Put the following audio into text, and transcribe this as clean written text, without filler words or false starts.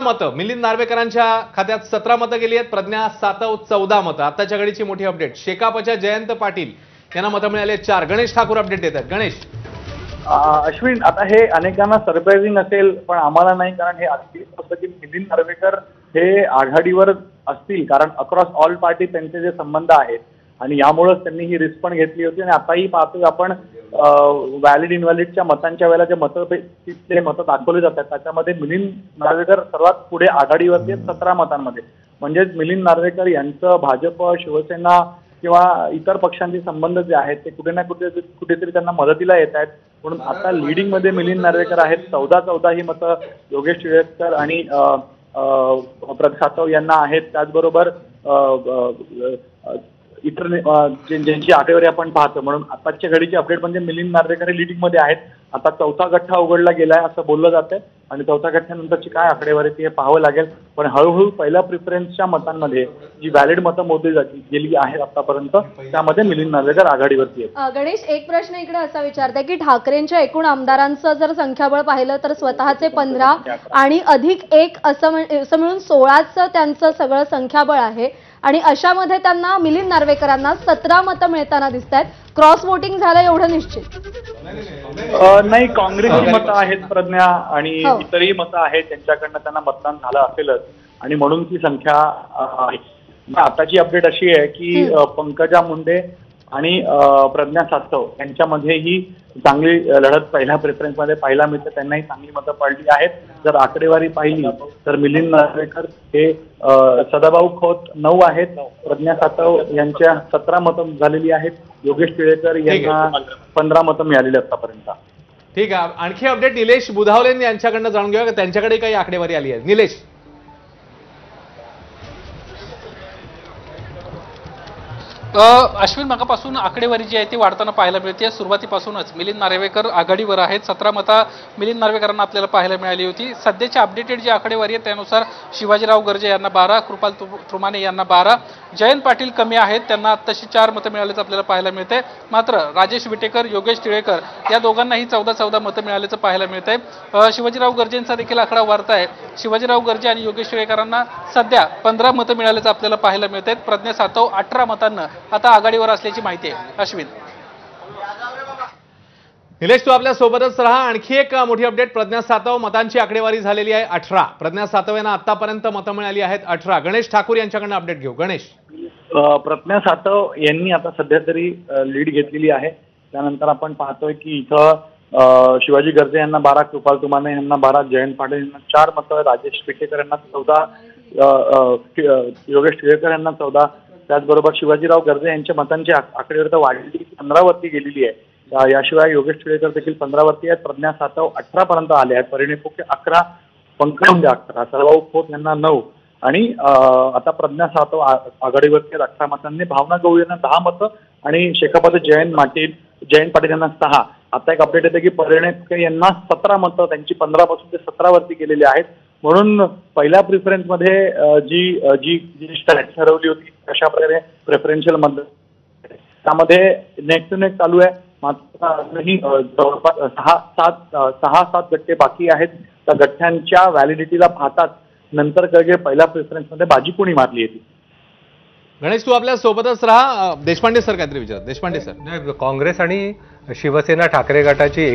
मतं, मिलिंद नार्वेकरांच्या खात्यात 17 मतं गेली आहेत, प्रज्ञा सातव 14 मतं। आताच्या घडीची मोठी अपडेट, शेकापच्या जयंत पाटील यांना मतं मिळाली 4। गणेश ठाकूर अपडेट देतात। गणेश, अश्विन, आता हे अनेकांना सरप्राइझिंग असेल पण आम्हाला नाही, कारण हे अगदी असं की मिलिंद नार्वेकर हे आघाडीवर असतील, कारण अक्रॉस ऑल पार्टी त्यांचे जे संबंध आहेत आणि यामुळेच त्यांनी ही रिस्क पण घेतली होती। आणि आताही पाहतोय आपण व्हॅलिड इनव्हॅलिडच्या मतांच्या वेळेला जे मतं दाखवली जातात त्याच्यामध्ये मिलिंद नार्वेकर सर्वात पुढे आघाडीवरती आहेत 17 मतांमध्ये। म्हणजेच मिलिंद नार्वेकर यांचं भाजप, शिवसेना किंवा इतर पक्षांचे संबंध जे आहेत ते कुठे ना कुठेतरी त्यांना मदतीला येत आहेत। म्हणून आता लीडिंग मध्ये मिलिंद नार्वेकर आहेत, 14 ही मतं योगेश टिळेकर आणि प्रज्ञा सातव यांना आहेत। त्याचबरोबर इतर ज्यांची आकडेवारी आपण पाहतो। म्हणून आताच्या घडीची अपडेट म्हणजे मिलिंद नार्वेकर लीडिंग मध्ये आहेत। आता चौथा गठ्ठा उघडला गेलाय असं बोललं जातंय आणि चौथ्या गठ्ठ्यानंतरची काय आकडेवारी ती हे पाहावं लागेल। पण हळूहळू पहिल्या प्रिफरन्सच्या मतांमध्ये जी व्हॅलिड मतं मोजली गेली आहेत आतापर्यंत त्यामध्ये मिलिंद नार्वेकर आघाडीवरती आहेत। गणेश, एक प्रश्न इकडे असा विचारताय की ठाकरेंच्या एकूण आमदारांचं जर संख्याबळ पाहिलं तर स्वतःचे 15 आणि अधिक 1 असं मिळून 16चं त्यांचं सगळं संख्याबळ आहे आणि अशामध्ये त्यांना मिलिंद नार्वेकरांना 17 मतं मिळताना दिसत आहेत। क्रॉस वोटिंग झालं एवढं निश्चित नाही, काँग्रेसची मतं आहेत प्रज्ञा आणि इतरही मतं आहेत त्यांच्याकडनं त्यांना मतदान झालं असेलच आणि म्हणून ती संख्या आहे। आताची अपडेट अशी आहे की पंकजा मुंडे आणि प्रज्ञा सातव यांच्यामध्येही चांगली लढत पहिल्या प्रेफरन्समध्ये पाहायला मिळते, त्यांनाही चांगली मतं पडली आहेत। जर आकडेवारी पाहिली तर मिलिंद नार्वेकर हे सदाभाऊ खोत 9 आहेत, प्रज्ञा सातव यांच्या 17 मतं झालेली आहेत, योगेश टिळेकर यांना 15 मतं मिळालेली आतापर्यंत। ठीक आहे, आणखी अपडेट निलेश बुधावले यांच्याकडनं जाणून घेऊया, त्यांच्याकडे काही आकडेवारी आली आहे। निलेश, अश्विन, मगापासून आकडेवारी जी आहे ती वाढताना पाहायला मिळते। सुरुवातीपासूनच मिलिंद नार्वेकर आघाडीवर आहेत, 17 मतं मिलिंद नार्वेकरांना आपल्याला पाहायला मिळाली होती। सध्याची अपडेटेड जी आकडेवारी आहे त्यानुसार शिवाजीराव गर्जे यांना 12, कृपाल त्रुमाने यांना 12, जयंत पाटील कमी आहेत, त्यांना आत्ताशी 4 मतं मिळाल्याचं आपल्याला पाहायला मिळतंय। मात्र राजेश विटेकर, योगेश टिळेकर या दोघांनाही 14 मतं मिळाल्याचं पाहायला मिळतंय। शिवाजीराव गर्जेंचा देखील आकडा वाढताय, शिवाजीराव गर्जे आणि योगेश टिळेकरांना सध्या 15 मतं मिळाल्याचं आपल्याला पाहायला मिळतंय। प्रज्ञा सातव 18 मतांना आता आघाडीवर असल्याची माहिती आहे। अश्विन, निलेश तू आपल्या सोबतच राहा। आणखी एक मोठी अपडेट, प्रज्ञा सातव मतांची आकडेवारी झालेली आहे 18। प्रज्ञा सातव यांना आतापर्यंत मतं मिळाली आहेत 18। गणेश ठाकूर यांच्याकडून अपडेट घेऊ। गणेश, प्रज्ञा सातव यांनी आता सध्या तरी लीड घेतलेली आहे। त्यानंतर आपण पाहतोय की इथं शिवाजी गर्जे यांना 12, कृपाल तुमाने यांना 12, जयंत पाटील यांना 4 मतं, राजेश विटेकर यांना 14, योगेश टिळेकर यांना 14। त्याचबरोबर शिवाजीराव गर्जे यांच्या मतांची आकडेवारी तर वाढली 15 वरती गेलेली आहे। याशिवाय योगेश टिळेकर देखील 15 वरती आहेत, प्रज्ञा सातव 18 पर्यंत आले आहेत, परिणय फुके 11, पंकजा मुंडे 11, सदाभाऊ खोत यांना 9 आणि आता प्रज्ञा सातव आघाडीवरती 18 मतांनी, भावना गवळी यांना 10 मतं आणि शेकापचे जयंत पाटील यांना 6। आता एक अपडेट येते की परिणय फुके यांना 17 मतं, त्यांची 15 पासून ते 17 वरती गेलेली आहेत। म्हणून पहिल्या प्रिफरन्समध्ये जी स्ट्रॅटेजी ठरवली होती अशा प्रकारे प्रेफरन्शियल मध्ये त्यामध्ये नेक टू नेक चालू आहे। मात्र जवळपास 6-7 गठ्ठे बाकी आहेत। त्या गठ्ठ्यांच्या व्हॅलिडिटीला पाहताच नंतर कळगे पहिल्या प्रिफरन्समध्ये बाजी कोणी मारली होती। गणेश तू आपल्या सोबतच राहा। देशपांडे सर काहीतरी विचार। देशपांडे सर, काँग्रेस आणि शिवसेना ठाकरे गटाची